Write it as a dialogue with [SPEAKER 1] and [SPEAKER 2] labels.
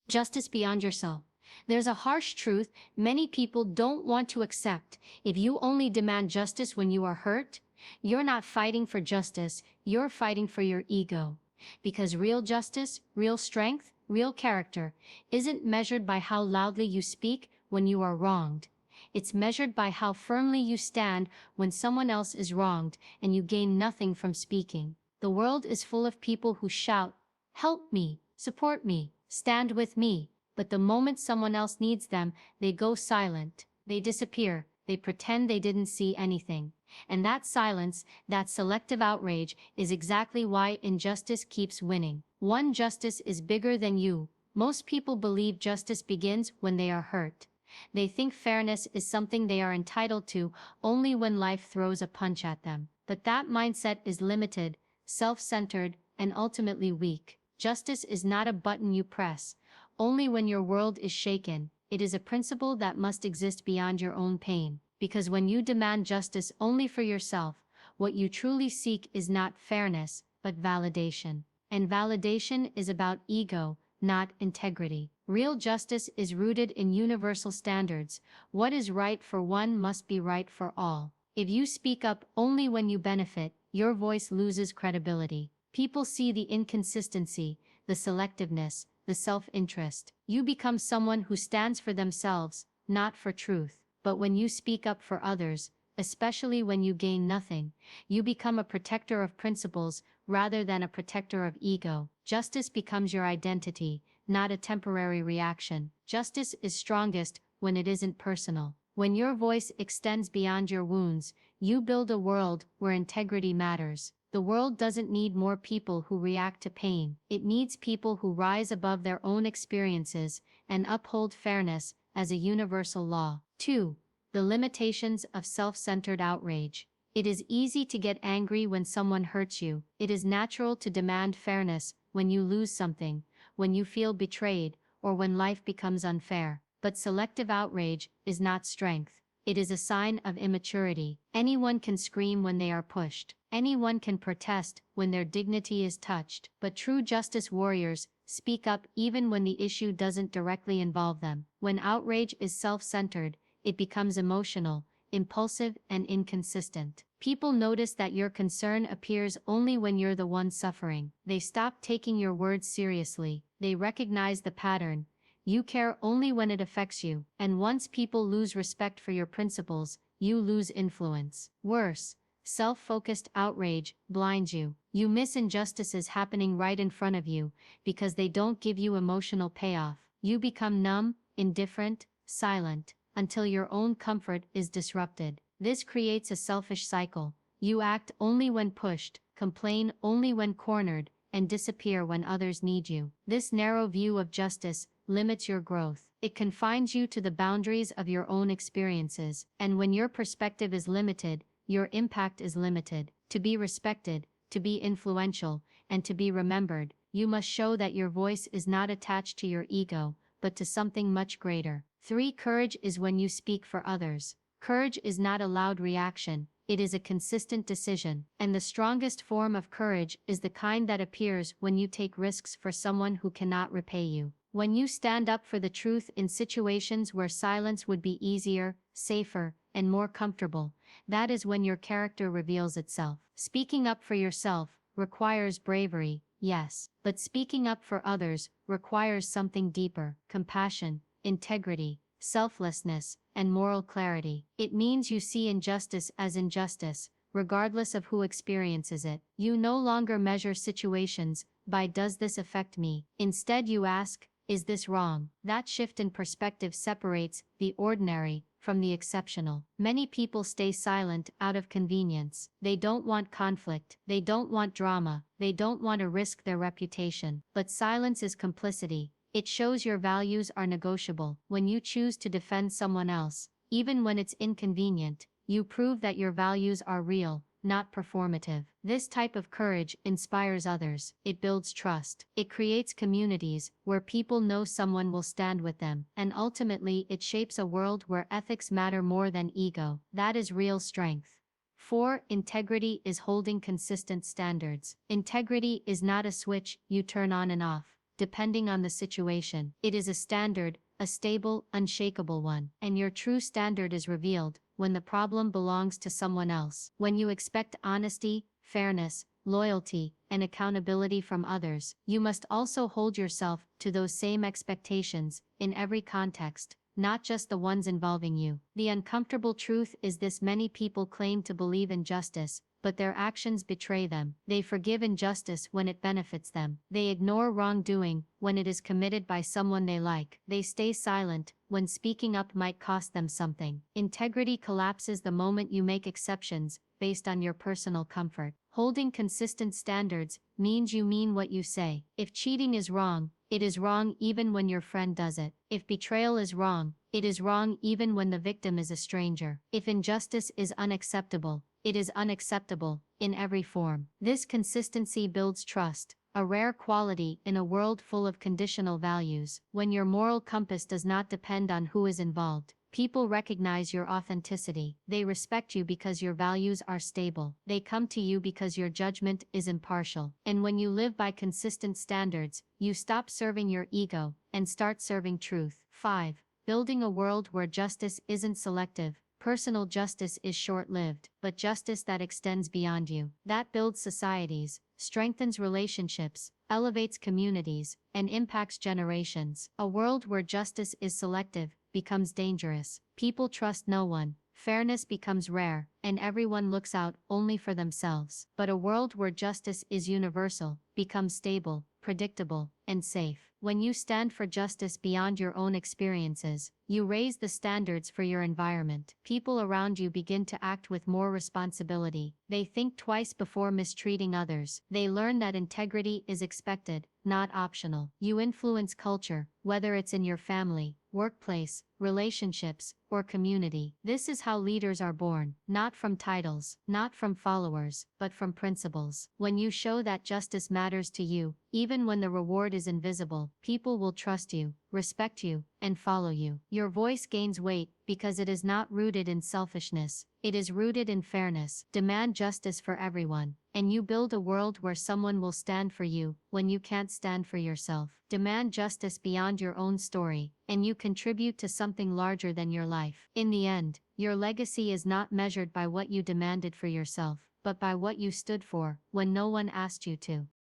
[SPEAKER 1] Justice beyond yourself. There's a harsh truth many people don't want to accept. If you only demand justice when you are hurt, you're not fighting for justice, you're fighting for your ego. Because real justice, real strength, real character isn't measured by how loudly you speak when you are wronged. It's measured by how firmly you stand when someone else is wronged and you gain nothing from speaking. The world is full of people who shout, "Help me, support me, stand with me." But the moment someone else needs them, they go silent, they disappear, they pretend they didn't see anything. And that silence, that selective outrage, is exactly why injustice keeps winning. One justice is bigger than you. Most people believe justice begins when they are hurt. They think fairness is something they are entitled to only when life throws a punch at them. But that mindset is limited, self-centered, and ultimately weak. Justice is not a button you press only when your world is shaken. It is a principle that must exist beyond your own pain. Because when you demand justice only for yourself, what you truly seek is not fairness, but validation. And validation is about ego, not integrity. Real justice is rooted in universal standards. What is right for one must be right for all. If you speak up only when you benefit, your voice loses credibility. People see the inconsistency, the selectiveness, the self-interest. You become someone who stands for themselves, not for truth. But when you speak up for others, especially when you gain nothing, you become a protector of principles rather than a protector of ego. Justice becomes your identity, not a temporary reaction. Justice is strongest when it isn't personal. When your voice extends beyond your wounds, you build a world where integrity matters. The world doesn't need more people who react to pain. It needs people who rise above their own experiences and uphold fairness as a universal law. 2. The limitations of self-centered outrage. It is easy to get angry when someone hurts you. It is natural to demand fairness when you lose something, when you feel betrayed, or when life becomes unfair. But selective outrage is not strength. It is a sign of immaturity. Anyone can scream when they are pushed. Anyone can protest when their dignity is touched. But true justice warriors speak up even when the issue doesn't directly involve them. When outrage is self-centered, it becomes emotional, impulsive, and inconsistent. People notice that your concern appears only when you're the one suffering. They stop taking your words seriously. They recognize the pattern. You care only when it affects you. And once people lose respect for your principles, you lose influence. Worse, self-focused outrage blinds you. You miss injustices happening right in front of you because they don't give you emotional payoff. You become numb, indifferent, silent, until your own comfort is disrupted. This creates a selfish cycle. You act only when pushed, complain only when cornered, and disappear when others need you. This narrow view of justice limits your growth. It confines you to the boundaries of your own experiences. And when your perspective is limited, your impact is limited. To be respected, to be influential, and to be remembered, you must show that your voice is not attached to your ego, but to something much greater. 3. Courage is when you speak for others. Courage is not a loud reaction, it is a consistent decision. And the strongest form of courage is the kind that appears when you take risks for someone who cannot repay you. When you stand up for the truth in situations where silence would be easier, safer, and more comfortable, that is when your character reveals itself. Speaking up for yourself requires bravery, yes, but speaking up for others requires something deeper: compassion, integrity, selflessness, and moral clarity. It means you see injustice as injustice, regardless of who experiences it. You no longer measure situations by "does this affect me?" Instead you ask, "Is this wrong?" That shift in perspective separates the ordinary from the exceptional. Many people stay silent out of convenience. They don't want conflict, they don't want drama, they don't want to risk their reputation. But silence is complicity. It shows your values are negotiable. When you choose to defend someone else, even when it's inconvenient, you prove that your values are real, not performative. This type of courage inspires others. It builds trust. It creates communities where people know someone will stand with them. And ultimately, it shapes a world where ethics matter more than ego. That is real strength. 4. Integrity is holding consistent standards. Integrity is not a switch you turn on and off. depending on the situation. It is a standard, a stable, unshakable one. And your true standard is revealed when the problem belongs to someone else. When you expect honesty, fairness, loyalty, and accountability from others, you must also hold yourself to those same expectations in every context, not just the ones involving you. The uncomfortable truth is this: many people claim to believe in justice, but their actions betray them. They forgive injustice when it benefits them. They ignore wrongdoing when it is committed by someone they like. They stay silent when speaking up might cost them something. Integrity collapses the moment you make exceptions based on your personal comfort. Holding consistent standards means you mean what you say. If cheating is wrong, it is wrong even when your friend does it. If betrayal is wrong, it is wrong even when the victim is a stranger. If injustice is unacceptable, it is unacceptable in every form. This consistency builds trust, a rare quality in a world full of conditional values. When your moral compass does not depend on who is involved, people recognize your authenticity. They respect you because your values are stable. They come to you because your judgment is impartial. And when you live by consistent standards, you stop serving your ego and start serving truth. 5. Building a world where justice isn't selective. Personal justice is short-lived, but justice that extends beyond you, that builds societies, strengthens relationships, elevates communities, and impacts generations. A world where justice is selective becomes dangerous. People trust no one, fairness becomes rare, and everyone looks out only for themselves. But a world where justice is universal becomes stable, predictable, and safe. When you stand for justice beyond your own experiences, you raise the standards for your environment. People around you begin to act with more responsibility. They think twice before mistreating others. They learn that integrity is expected, not optional. You influence culture, whether it's in your family, workplace, relationships, or community. This is how leaders are born, not from titles, not from followers, but from principles. When you show that justice matters to you, even when the reward is invisible, people will trust you, respect you, and follow you. Your voice gains weight because it is not rooted in selfishness. It is rooted in fairness. Demand justice for everyone, and you build a world where someone will stand for you when you can't stand for yourself. Demand justice beyond your own story, and you contribute to something larger than your life. In the end, your legacy is not measured by what you demanded for yourself, but by what you stood for when no one asked you to.